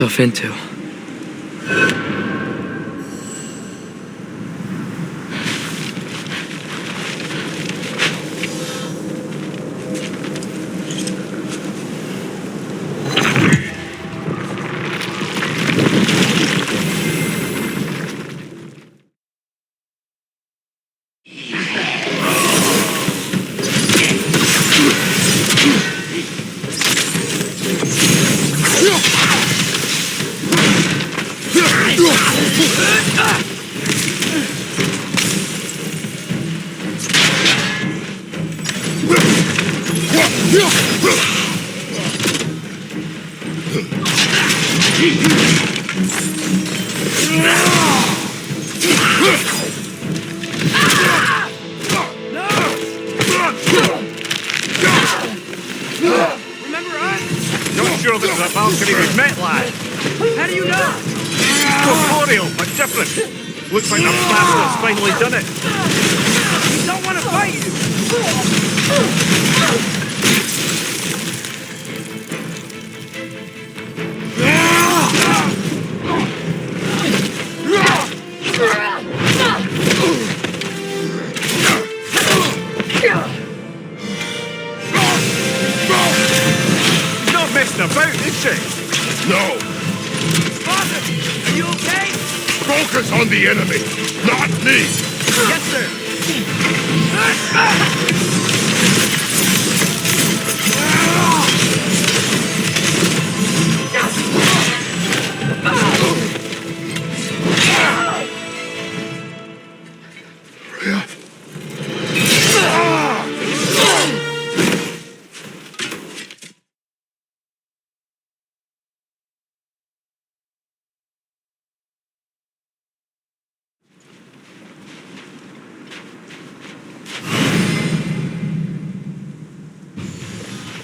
Stuff into. Remember us? Not sure this is a balcony we've met, lad. How do you know? Corporeal, but different. Looks like the bastard's finally done it. We don't want to fight you. She's not messing about, is she? No! Father, are you okay? Focus on the enemy, not me! Yes, sir.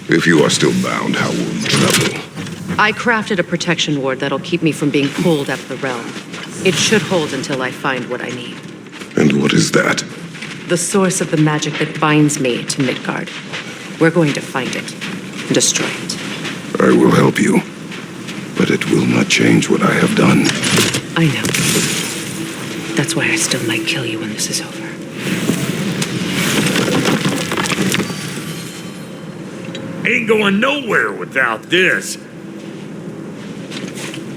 If you are still bound, how will you travel? I crafted a protection ward that'll keep me from being pulled out of the realm. It should hold until I find what I need. And what is that? The source of the magic that binds me to Midgard. We're going to find it and destroy it. I will help you, but it will not change what I have done. I know. That's why I still might kill you when this is over. Ain't going nowhere without this.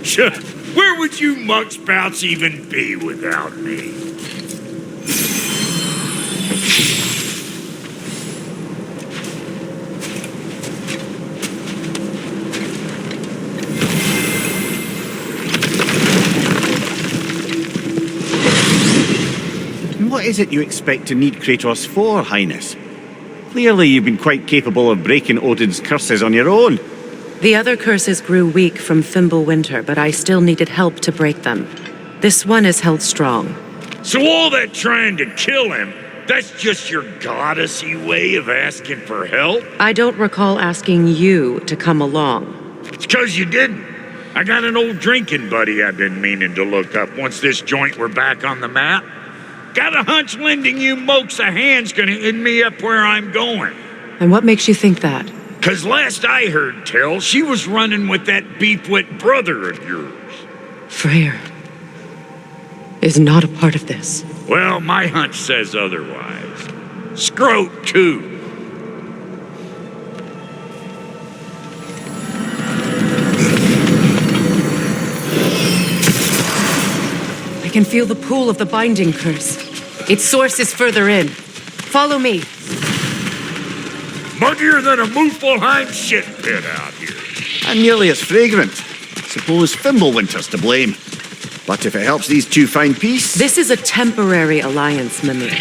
Sure, where would you muckspouts even be without me? What is it you expect to need Kratos for, Highness? Clearly you've been quite capable of breaking Odin's curses on your own. The other curses grew weak from Fimbulwinter, but I still needed help to break them. This one is held strong. So all that trying to kill him, that's just your goddessy way of asking for help? I don't recall asking you to come along. It's 'cause you didn't. I got an old drinking buddy I've been meaning to look up once this joint were back on the map. Got a hunch lending you mokes a hand's gonna end me up where I'm going. And what makes you think that? 'Cause last I heard tell, she was running with that beefwit brother of yours. Freyr is not a part of this. Well, my hunch says otherwise. Scroat, too. I can feel the pull of the binding curse. Its source is further in. Follow me. Muddier than a Muspelheim shit pit out here. And nearly as fragrant. Suppose Fimbulwinter's to blame. But if it helps these two find peace... This is a temporary alliance, Mimir.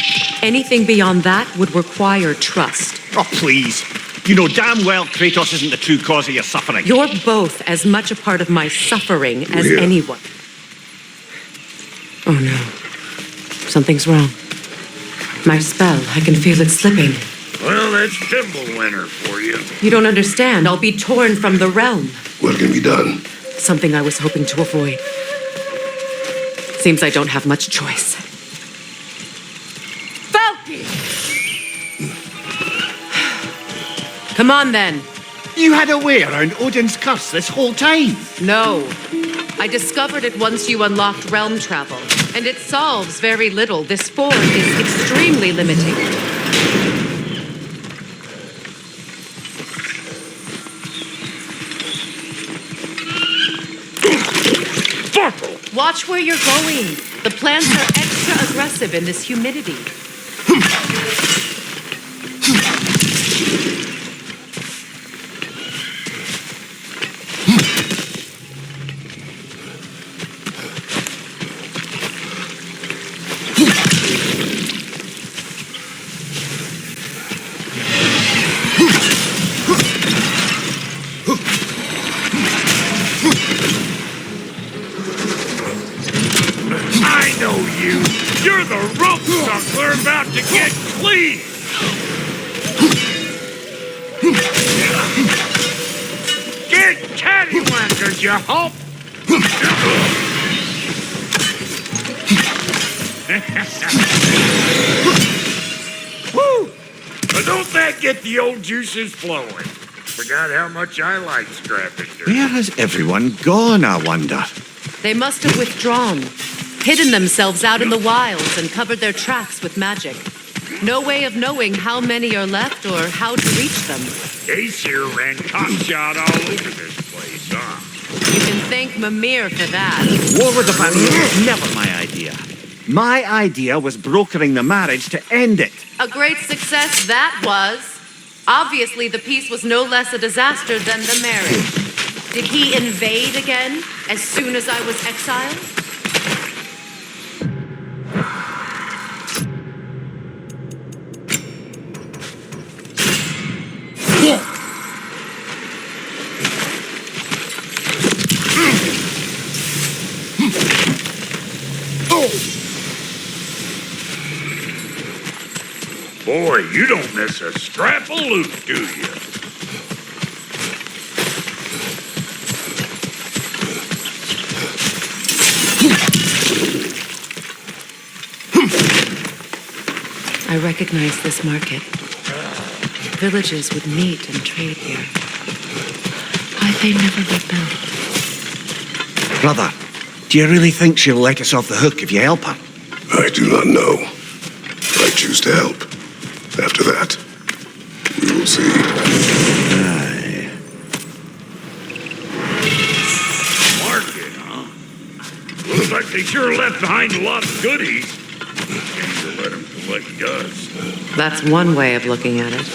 Anything beyond that would require trust. Oh, please. You know damn well Kratos isn't the true cause of your suffering. You're both as much a part of my suffering as Yeah. anyone. Oh no. Something's wrong. My spell, I can feel it slipping. Well, that's Fimbulwinter for you. You don't understand. I'll be torn from the realm. What can be done? Something I was hoping to avoid. Seems I don't have much choice. Falky! Come on then. You had a way around Odin's curse this whole time. No. I discovered it once you unlocked realm travel, and it solves very little. This form is extremely limiting. Watch where you're going. The plants are extra aggressive in this humidity. You're the rope suck we're about to get clean! Get cattywankers, you hump! Woo! But don't that get the old juices flowing? Forgot how much I like scrapping dirt. Where has everyone gone, I wonder? They must have withdrawn, hidden themselves out in the wilds and covered their tracks with magic. No way of knowing how many are left or how to reach them. Aesir ran cockshot all over this place, huh? You can thank Mimir for that. War with the family was never my idea. My idea was brokering the marriage to end it. A great success that was. Obviously, the peace was no less a disaster than the marriage. Did he invade again as soon as I was exiled? Boy, you don't miss a scrap of loot, do you? I recognize this market. Villages would meet and trade here. Why they never rebuilt? Brother, do you really think she'll let us off the hook if you help her? I do not know. I choose to help. After that, we will see. Aye. Market, huh? Looks like they sure left behind a lot of goodies. Can't you let him collect dust? That's one way of looking at it.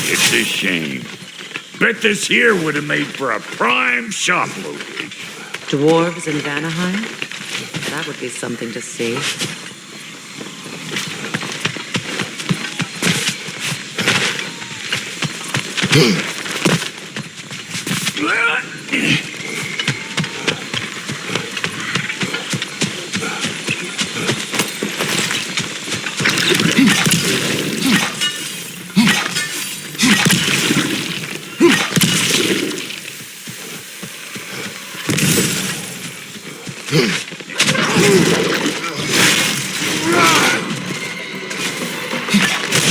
It's a shame. Bet this here would have made for a prime shop location. Dwarves in Vanaheim? That would be something to see.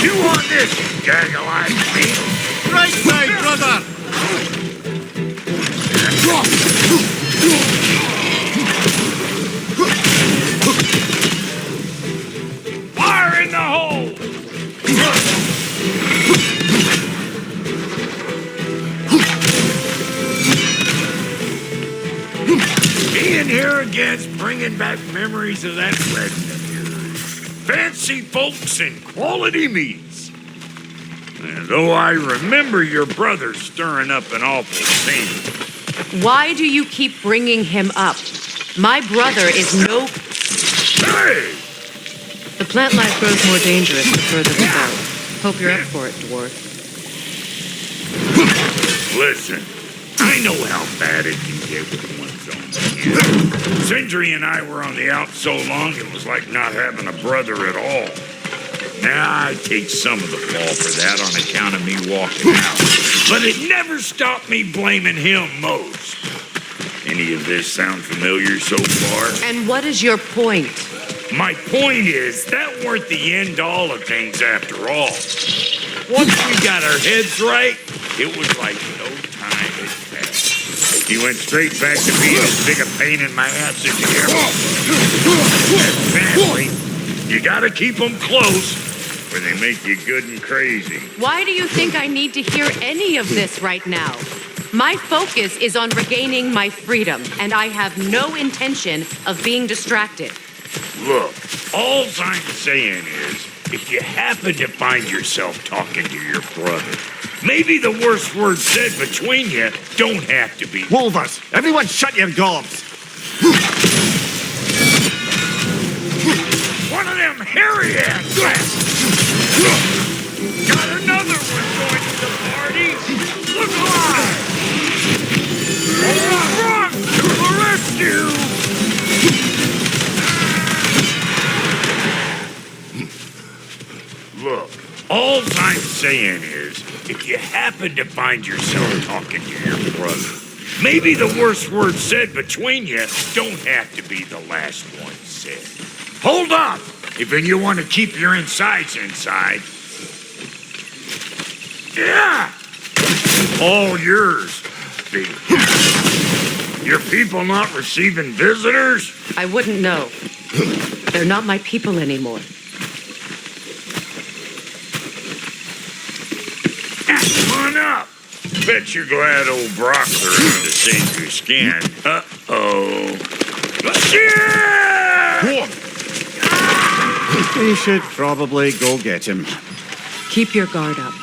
You want this, gaggle-eyed meat? Right side, brother! Fire in the hole! Being here again's bringing back memories of that wedding of yours. Fancy folks and quality meats. And though I remember your brother stirring up an awful scene. Why do you keep bringing him up? My brother is no... Hey! The Plant life grows more dangerous the further we go. Hope you're up for it, dwarf. Listen, I know how bad it can get with one's own skin. Sindri and I were on the out so long, it was like not having a brother at all. Now, I take some of the fall for that on account of me walking out. But it never stopped me blaming him most. Any of this sound familiar so far? And what is your point? My point is, that weren't the end all of things after all. Once we got our heads right, it was like no time had passed. He went straight back to being as big a pain in my ass as you ever. That family, you gotta keep them close, or they make you good and crazy. Why do you think I need to hear any of this right now? My focus is on regaining my freedom, and I have no intention of being distracted. Look, all I'm saying is, if you happen to find yourself talking to your brother, maybe the worst word said between you don't have to be. Wolvers, everyone shut your gobs. One of them hairy ass rats. Got another one going to the party. Look alive! Run to the rescue! Look, all I'm saying is, if you happen to find yourself talking to your brother, maybe the worst word said between you don't have to be the last one said. Hold up! If you want to keep your insides inside. Yeah! All yours, big. Your people not receiving visitors? I wouldn't know. They're not my people anymore. Come on up. Bet you're glad old Brock's around to save your skin. Uh-oh. Shit! We should probably go get him. Keep your guard up.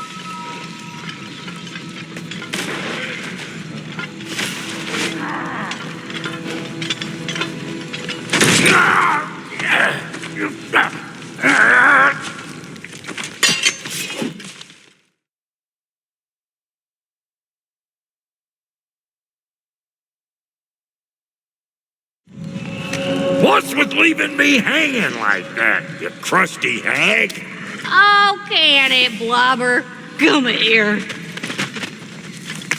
What's with leaving me hanging like that, you crusty hag? Oh, can it, Blubber? Come here.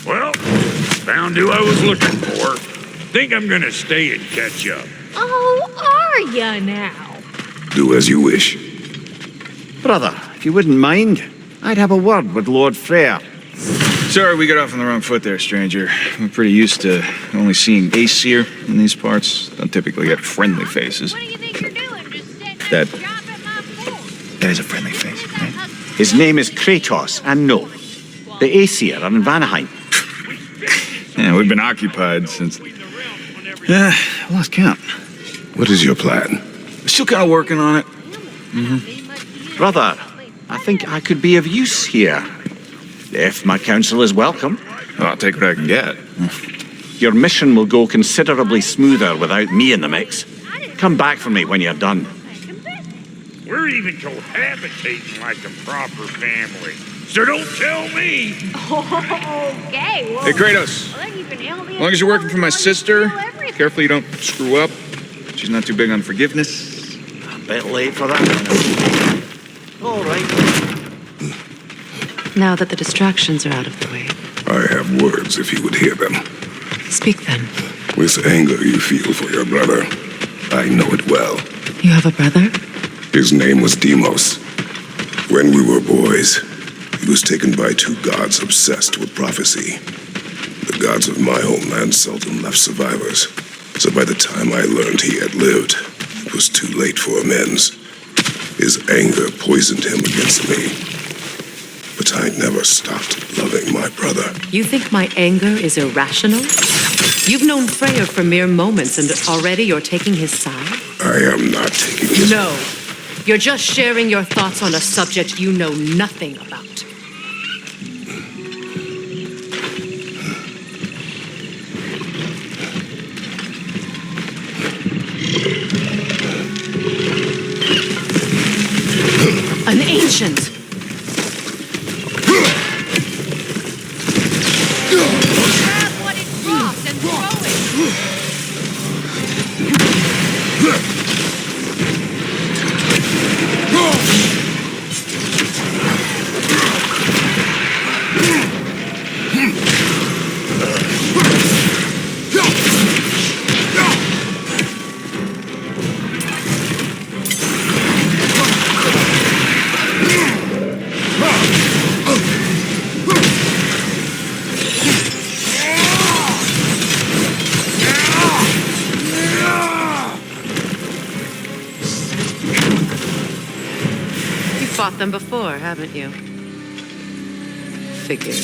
Well, found who I was looking for. Think I'm gonna stay and catch up. Oh, are ya now? Do as you wish. Brother, if you wouldn't mind, I'd have a word with Lord Freyr. Sorry we got off on the wrong foot there, stranger. We're pretty used to only seeing Aesir in these parts. Don't typically get friendly faces. What do you think you're doing? Just sitting That- there chopping my food? That is a friendly face, right? His name is Kratos, and no, the Aesir are in Vanaheim. Yeah, we've been occupied since... I lost count. What is your plan? Still kind of working on it. Brother, I think I could be of use here. If my counsel is welcome. Well, I'll take what I can get. Your mission will go considerably smoother without me in the mix. Come back for me when you're done. We're even cohabitating like a proper family. So don't tell me. Okay, well... Hey, Kratos. well, then you can help me As long as you're working for my sister, everything. careful you don't screw up. She's not too big on forgiveness. A bit late for that. All right. Now that the distractions are out of the way, I have words if you would hear them. speak then. With anger you feel for your brother, I know it well. You have a brother? His name was Deimos. When we were boys, he was taken by two gods obsessed with prophecy. The gods of my homeland seldom left survivors, so by the time I learned he had lived, it was too late for amends. His anger poisoned him against me. But I never stopped loving my brother. You think my anger is irrational? You've known Freyr for mere moments and already you're taking his side? I am not taking his... No. You're just sharing your thoughts on a subject you know nothing about. them before, haven't you? Figured.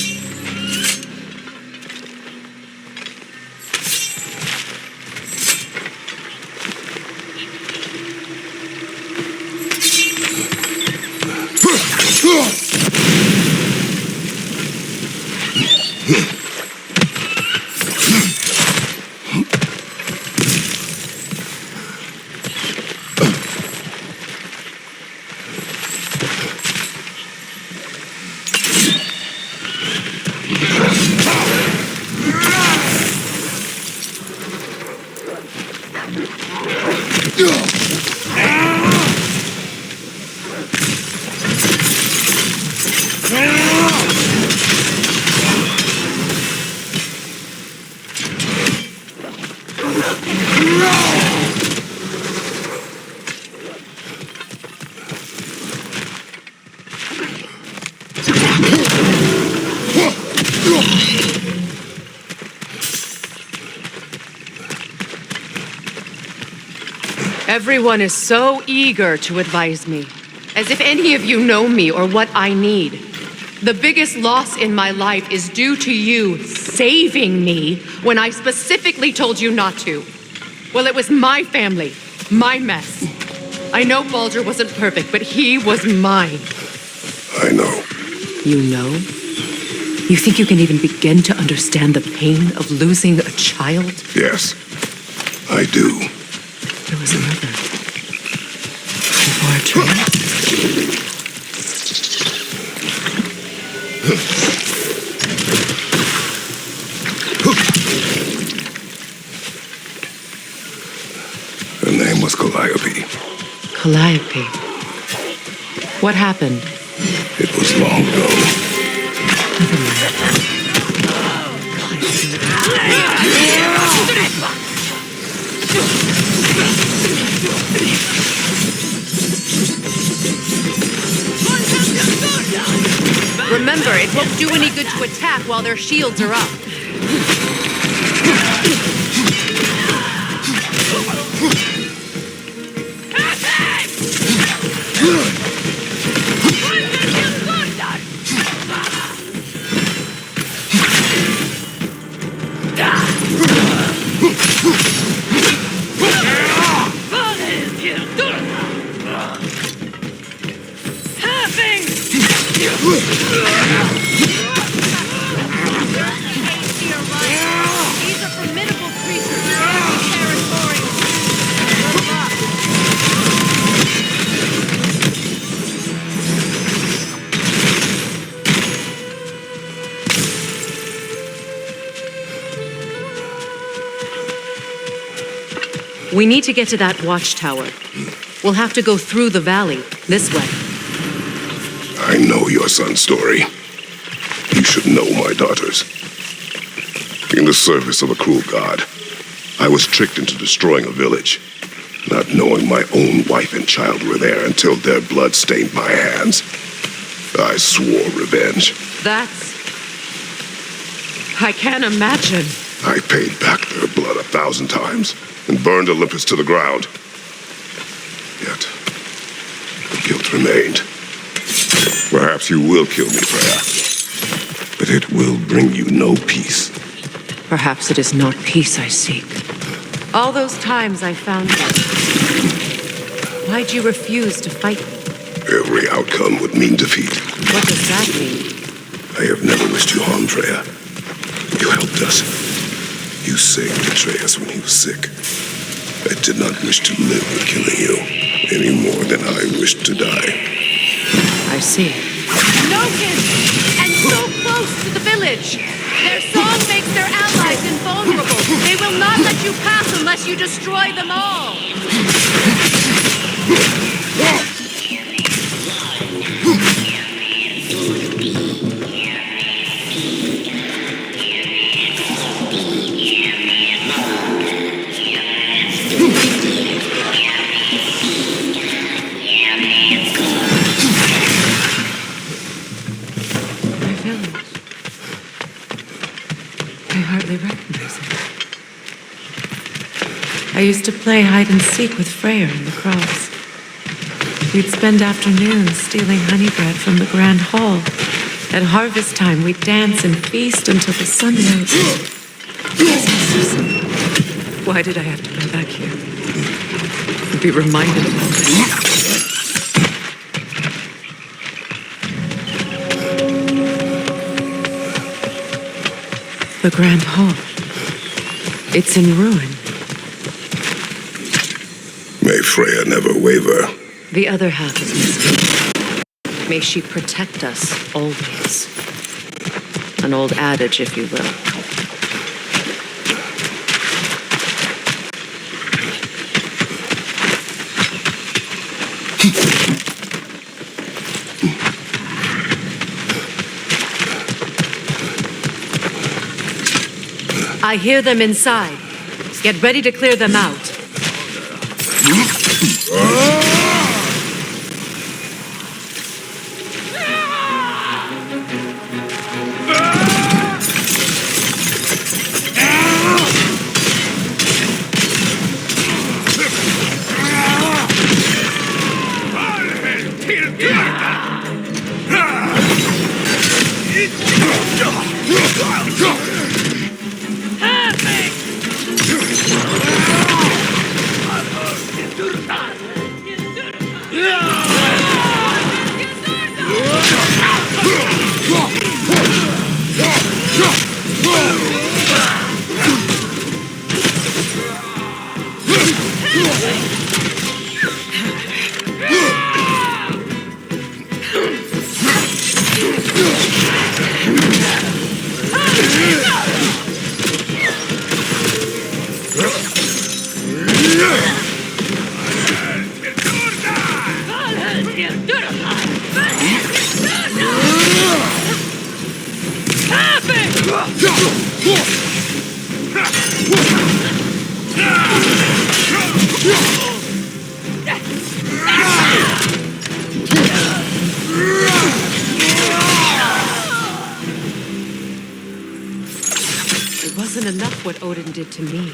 Everyone is so eager to advise me, as if any of you know me or what I need. The biggest loss in my life is due to you saving me when I specifically told you not to. Well, it was my family, my mess. I know Baldur wasn't perfect, but he was mine. I know. You know? You think you can even begin to understand the pain of losing a child? Yes, I do. There was another. Before Atreus. Her name was Calliope. Calliope. What happened? It was long ago. Remember, it won't do any good to attack while their shields are up. These are formidable creatures. Territorial. We need to get to that watchtower. We'll have to go through the valley, this way. I know your son's story. You should know my daughter's. In the service of a cruel god, I was tricked into destroying a village, not knowing my own wife and child were there until their blood stained my hands. I swore revenge. I can't imagine. I paid back their blood 1,000 times and burned Olympus to the ground. Yet, the guilt remained. Perhaps you will kill me, Freya, but it will bring you no peace. Perhaps it is not peace I seek. All those times I found you. Why'd you refuse to fight me? Every outcome would mean defeat. What does that mean? I have never wished you harm, Freya. You helped us. You saved Atreus when he was sick. I did not wish to live with killing you, any more than I wished to die. I see. Noken! And so close to the village! Their song makes their allies invulnerable. They will not let you pass unless you destroy them all. I hardly recognize it. I used to play hide and seek with Freyr in the cross. We'd spend afternoons stealing honey bread from the Grand Hall. At harvest time, we'd dance and feast until the sun rose. Why did I have to come back here? To be reminded of all this. The Grand Hall. It's in ruin. May Freya never waver. The other half is missing. May she protect us always. An old adage, if you will. I hear them inside. Get ready to clear them out. It wasn't enough what Odin did to me.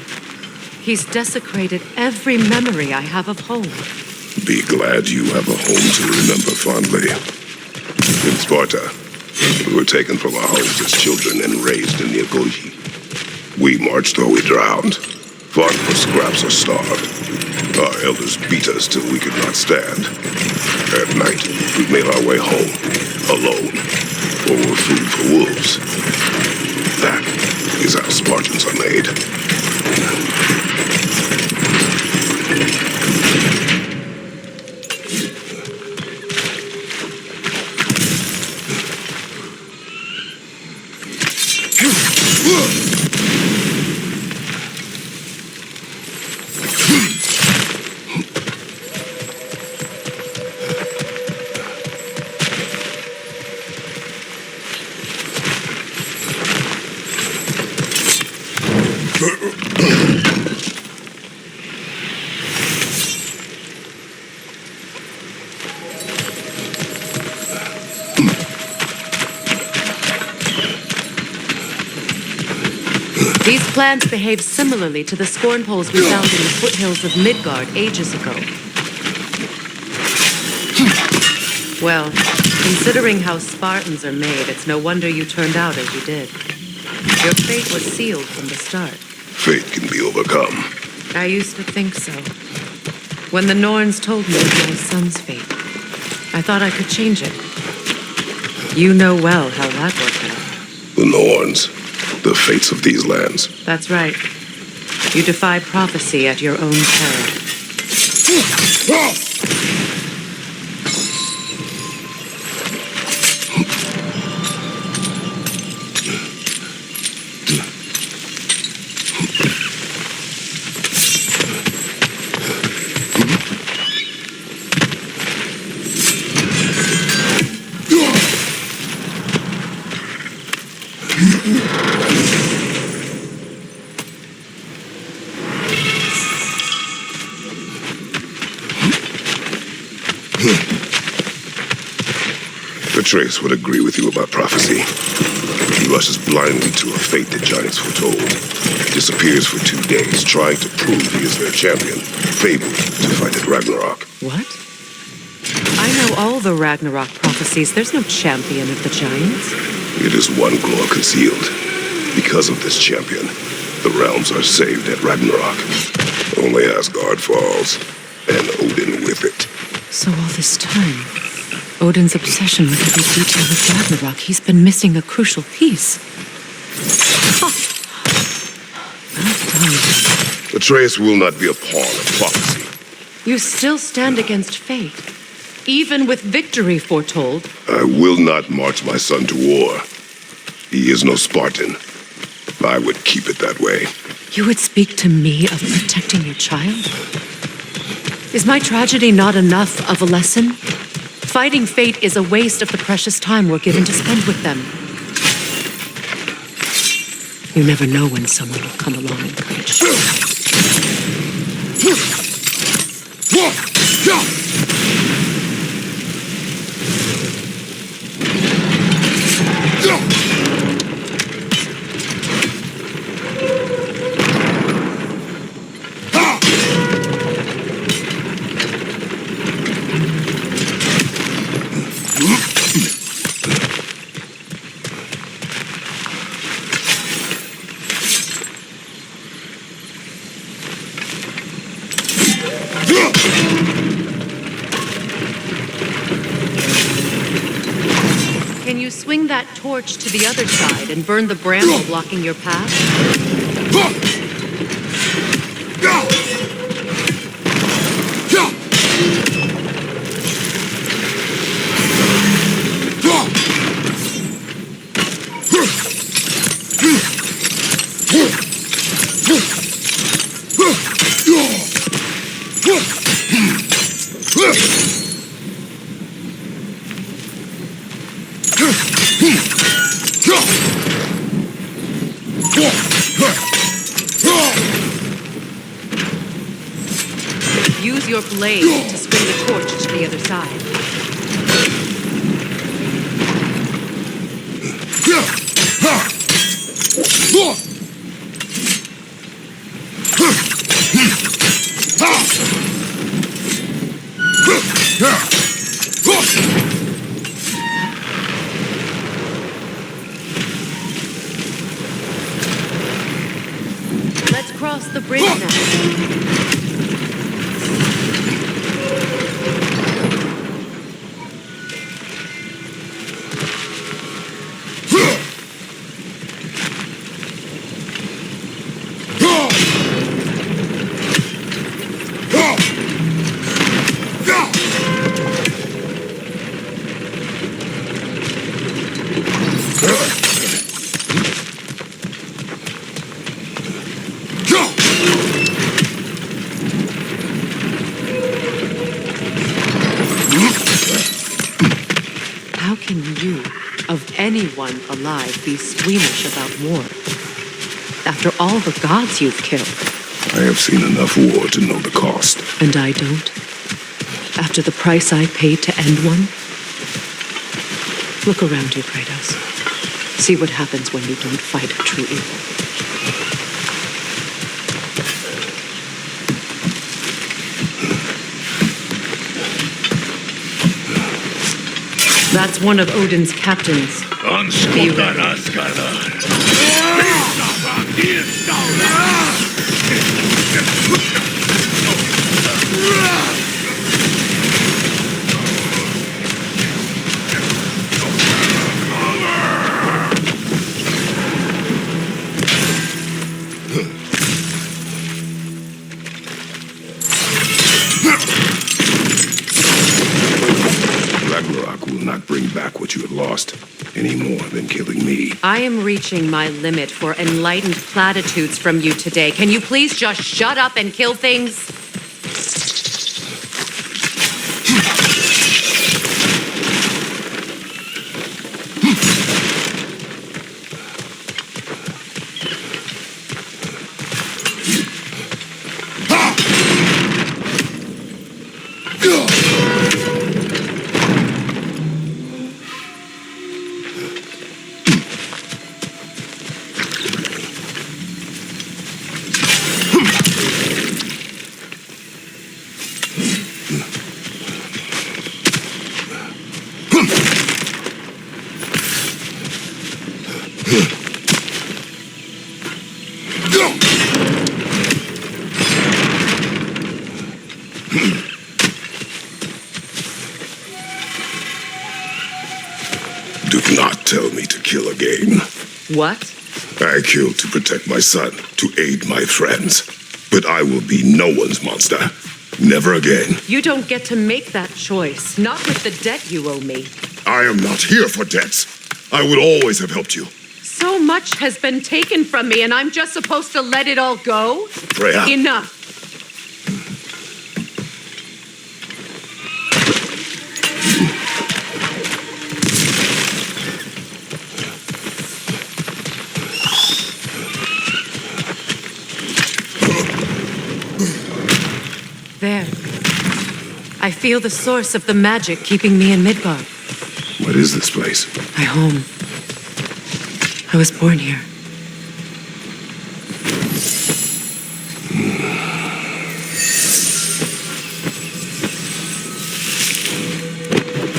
He's desecrated every memory I have of home. Be glad you have a home to remember fondly. In Sparta, we were taken from our homes as children and raised in the Agogi. We marched or we drowned, fought for scraps or starved. Our elders beat us till we could not stand. At night, we made our way home, alone, or were food for wolves. That is how Spartans are made. These plants behave similarly to the scorn poles we found in the foothills of Midgard ages ago. Well, considering how Spartans are made, it's no wonder you turned out as you did. Your fate was sealed from the start. Fate can be overcome. I used to think so. When the Norns told me of my son's fate, I thought I could change it. You know well how that worked out. The Norns, the fates of these lands. That's right. You defy prophecy at your own peril. Atreus would agree with you about prophecy. He rushes blindly to a fate the giants foretold. Disappears for 2 days, trying to prove he is their champion. Fabled to fight at Ragnarok. What? I know all the Ragnarok prophecies. There's no champion of the giants. It is one claw concealed. Because of this champion, the realms are saved at Ragnarok. Only Asgard falls, and Odin with it. So all this time, Odin's obsession with every detail of Ragnarok, he's been missing a crucial piece. Well done. Atreus will not be a pawn of prophecy. You still stand against fate, even with victory foretold. I will not march my son to war. He is no Spartan. I would keep it that way. You would speak to me of protecting your child? Is my tragedy not enough of a lesson? Fighting fate is a waste of the precious time we're given to spend with them. You never know when someone will come along and encourage you. Can you swing that torch to the other side and burn the bramble blocking your path? Use your blade to swing the torch to the other side. Let's cross the bridge now. How can you, of anyone alive, be squeamish about war? After all the gods you've killed. I have seen enough war to know the cost. And I don't? After the price I paid to end one? Look around you, Kratos. See what happens when you don't fight a true evil. That's one of Odin's captains. Ragnarok will not bring back what you have lost, any more than killing me. I am reaching my limit for enlightened platitudes from you today. Can you please just shut up and kill things? Do not tell me to kill again. What? I killed to protect my son, to aid my friends. But I will be no one's monster. Never again. You don't get to make that choice. Not with the debt you owe me. I am not here for debts. I would always have helped you. So much has been taken from me, and I'm just supposed to let it all go? Freya. Enough. There. I feel the source of the magic keeping me in Midgard. What is this place? My home. I was born here.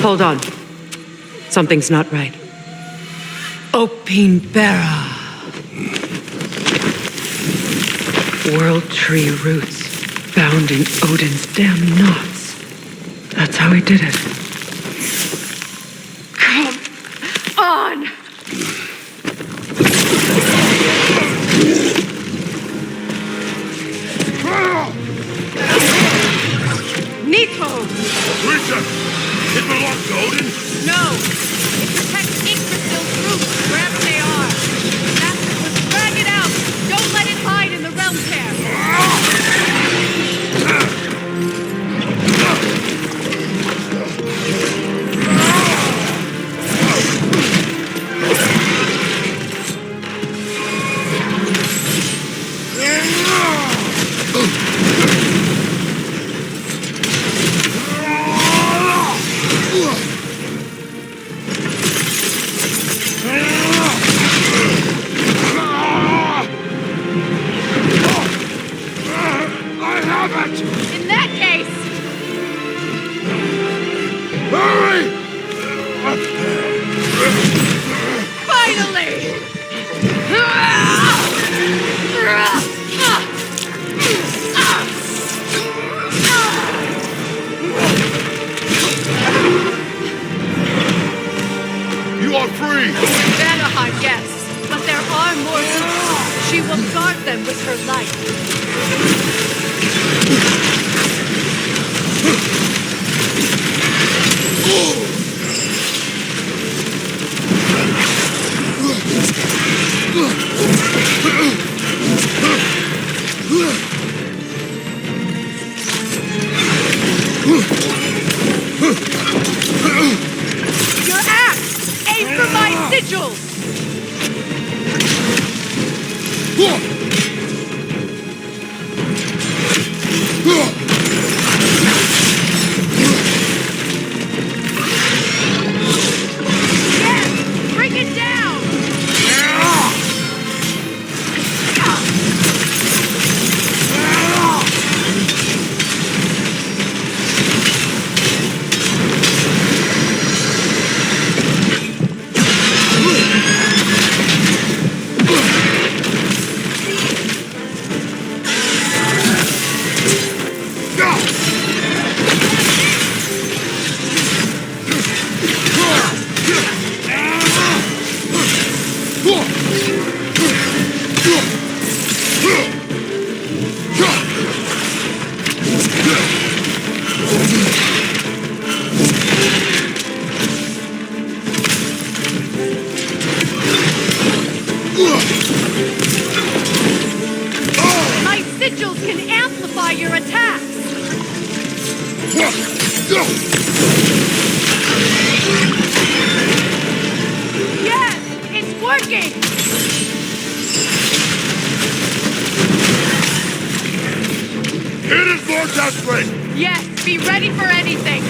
Hold on. Something's not right. Opinbera. World tree roots bound in Odin's damn knots. That's how he did it. Come on! Nico! Rita! It belongs to Odin? No! It protects Yggdrasil's roots wherever they are. Master was drag it out! Don't let it hide in the realm tear! In that case, Hurry! finally! You are free! Vanaheim, yes, but there are more roots. She will guard them with her light. Your axe! Aim for my sigils! Yes! Bring it down! My sigils can amplify your attacks! Yes! It's working! It is more desperate! Yes, be ready for anything!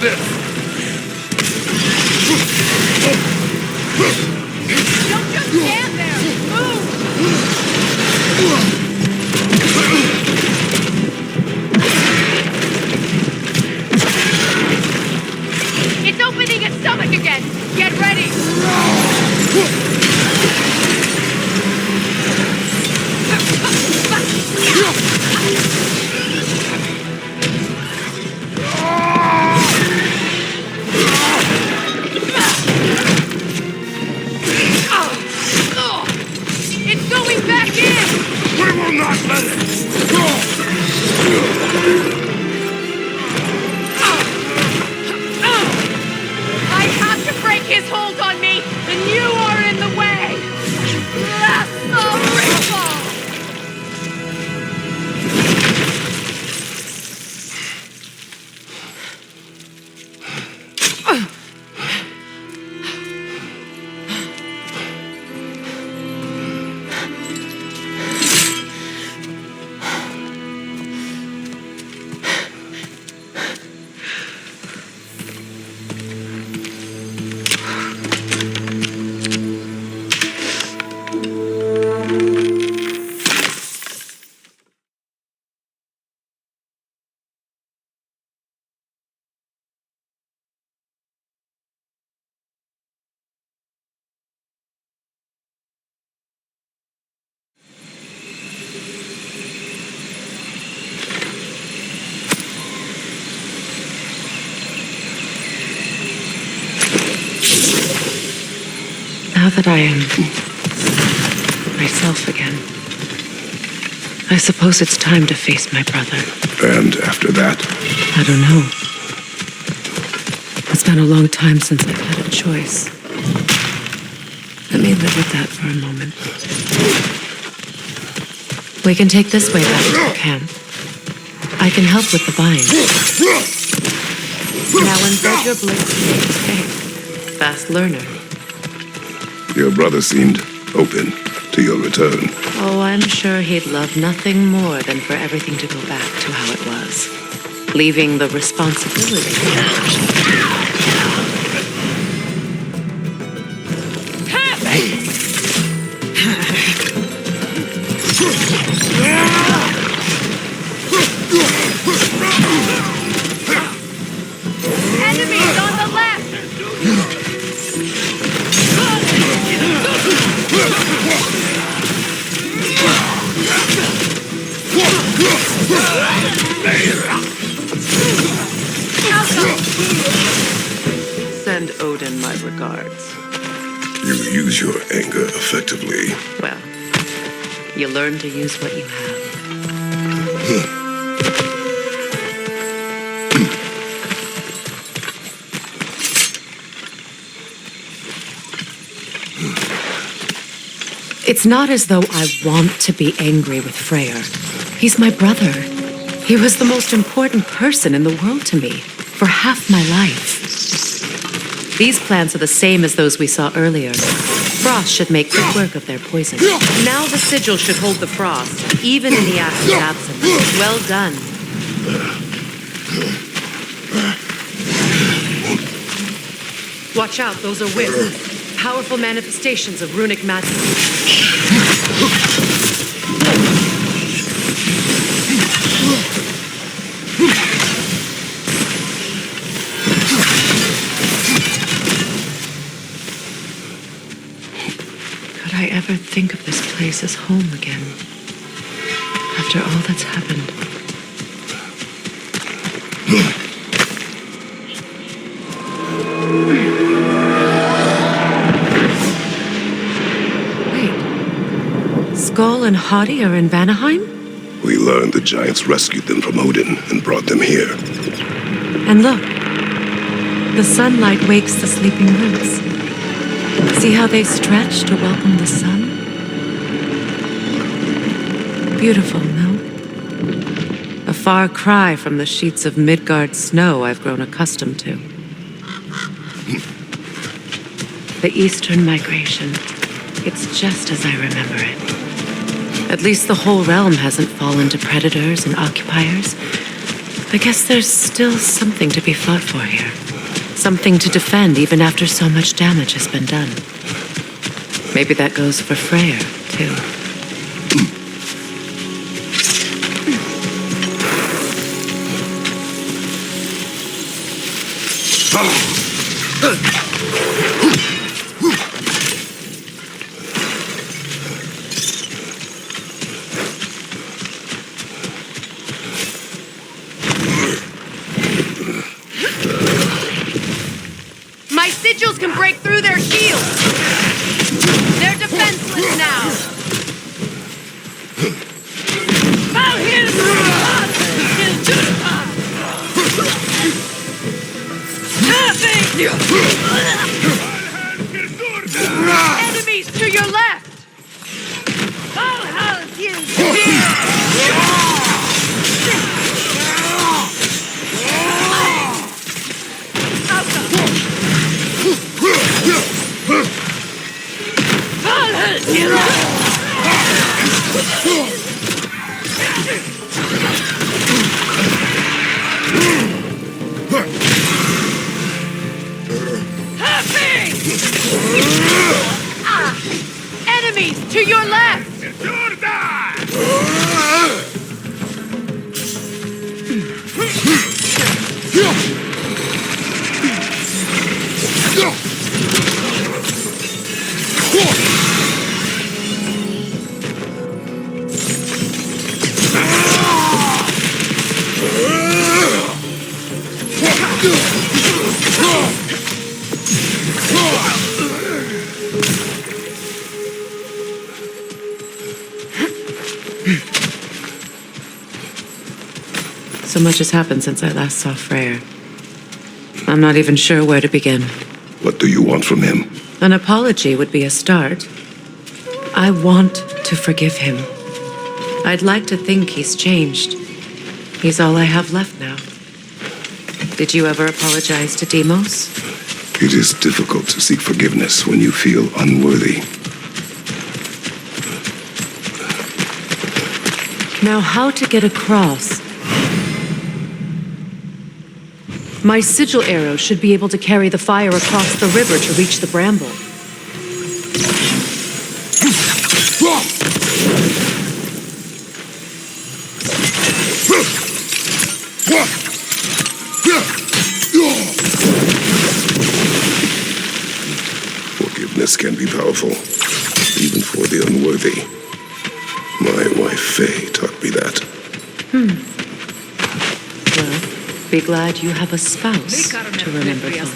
this! Don't just stand there! Move! It's opening its stomach again! Get ready! It's going back in! We will not let it! I have to break his hold on me, and you are in the way! Lasso Now that I am myself again, I suppose it's time to face my brother. And after that, I don't know. It's been a long time since I've had a choice. Let me live with that for a moment. We can take this way back to the camp. I can help with the vine. Now embed your blades. Hey, fast learner. your brother seemed open to your return. Oh, I'm sure he'd love nothing more than for everything to go back to how it was. Leaving the responsibility. Enemies on the left! Send Odin my regards. You use your anger effectively. Well, you learn to use what you have. It's not as though I want to be angry with Freyr. He's my brother. He was the most important person in the world to me for half my life. These plants are the same as those we saw earlier. Frost should make quick work of their poison. Now the sigil should hold the frost, even in the Axe's absence. Well done. Watch out, those are wisps. Powerful manifestations of runic magic. Could I ever think of this place as home again? After all that's happened. Skoll and Hadi are in Vanaheim? We learned the giants rescued them from Odin and brought them here. And look, the sunlight wakes the sleeping roots. See how they stretch to welcome the sun? Beautiful, no? A far cry from the sheets of Midgard snow I've grown accustomed to. The Eastern migration. It's just as I remember it. At least the whole realm hasn't fallen to predators and occupiers. I guess there's still something to be fought for here. Something to defend even after so much damage has been done. Maybe that goes for Freyr, too. My sigils can break through their shields. They're defenseless now. Enemies to your left. Enemies to your left. So much has happened since I last saw Freyr. I'm not even sure where to begin. What do you want from him? An apology would be a start. I want to forgive him. I'd like to think he's changed. He's all I have left now. Did you ever apologize to Deimos? It is difficult to seek forgiveness when you feel unworthy. Now, how to get across? My sigil arrow should be able to carry the fire across the river to reach the bramble. Forgiveness can be powerful, even for the unworthy. My wife Faye taught me that. Well, be glad you have a spouse to remember fondly.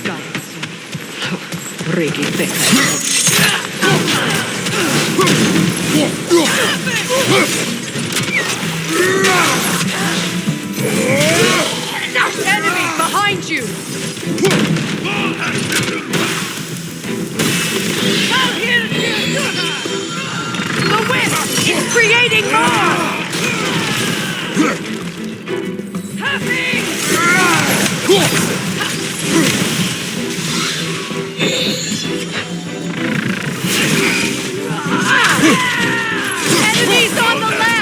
Enemy behind you. The wind is creating more. Enemies on the left.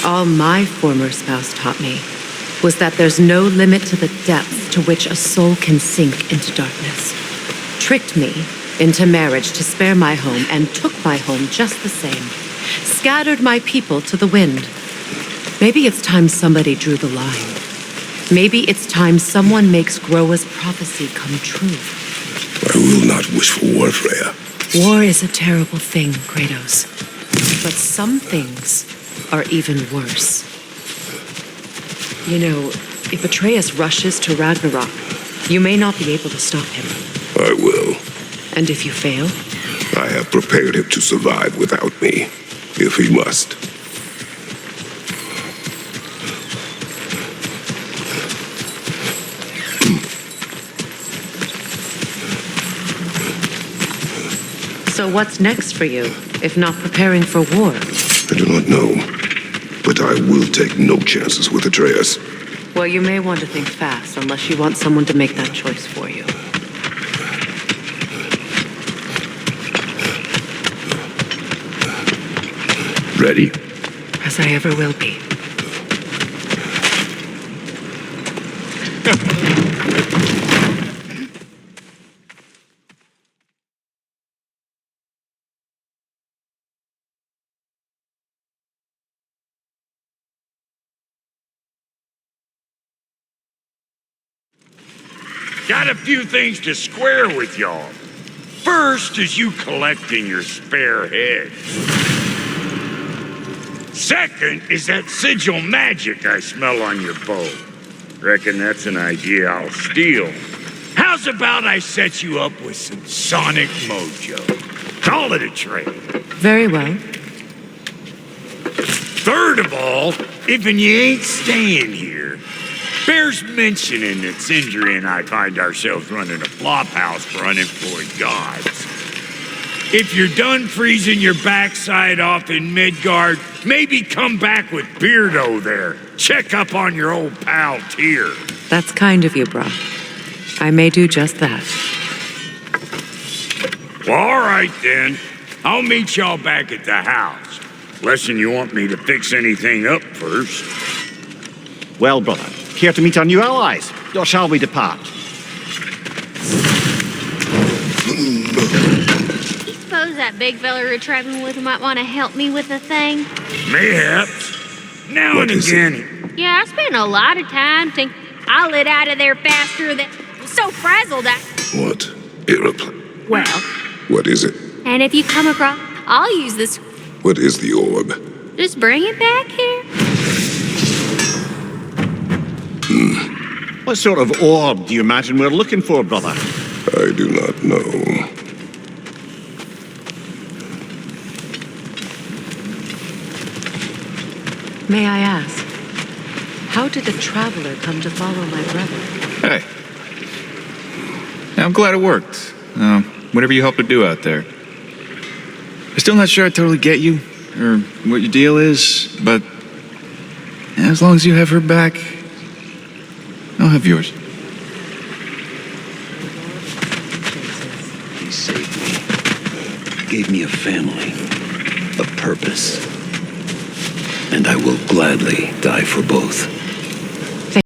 All my former spouse taught me was that there's no limit to the depths to which a soul can sink into darkness. Tricked me into marriage to spare my home and took my home just the same. Scattered my people to the wind. Maybe it's time somebody drew the line. Maybe it's time someone makes Groa's prophecy come true. I will not wish for war, Freya. War is a terrible thing, Kratos. But some things are even worse. You know, if Atreus rushes to Ragnarok, you may not be able to stop him. I will. And if you fail? I have prepared him to survive without me, if he must. So what's next for you, if not preparing for war? I do not know, but I will take no chances with Atreus. Well, you may want to think fast, unless you want someone to make that choice for you. Ready? As I ever will be. Got a few things to square with y'all. First is you collecting your spare heads. Second is that sigil magic I smell on your bow. Reckon that's an idea I'll steal. How's about I set you up with some sonic mojo? Call it a trade. Very well. Third of all, if you ain't staying here, bears mentioning that Sindri and I find ourselves running a flop house for unemployed gods. If you're done freezing your backside off in Midgard, maybe come back with Beardo there. Check up on your old pal Tyr. That's kind of you, bro. I may do just that. Well, all right then. I'll meet y'all back at the house. Lesson you want me to fix anything up first. Well, brother, care to meet our new allies? Or shall we depart? Suppose that big fella you're traveling with might want to help me with a thing. Mayhaps. Now What and is again. Yeah, I spent a lot of time thinking I'll get out of there faster than I'm so frazzled I... What? Aeroplane. Well, What is it? and if you come across, I'll use this. What is the orb? Just bring it back here. What sort of orb do you imagine we're looking for, brother? I do not know. May I ask, how did a traveler come to follow my brother? Hey. Yeah, I'm glad it worked. Whatever you helped to do out there. I'm still not sure I totally get you, or what your deal is, but as long as you have her back, I'll have yours. He saved me. Gave me a family, a purpose. And I will gladly die for both.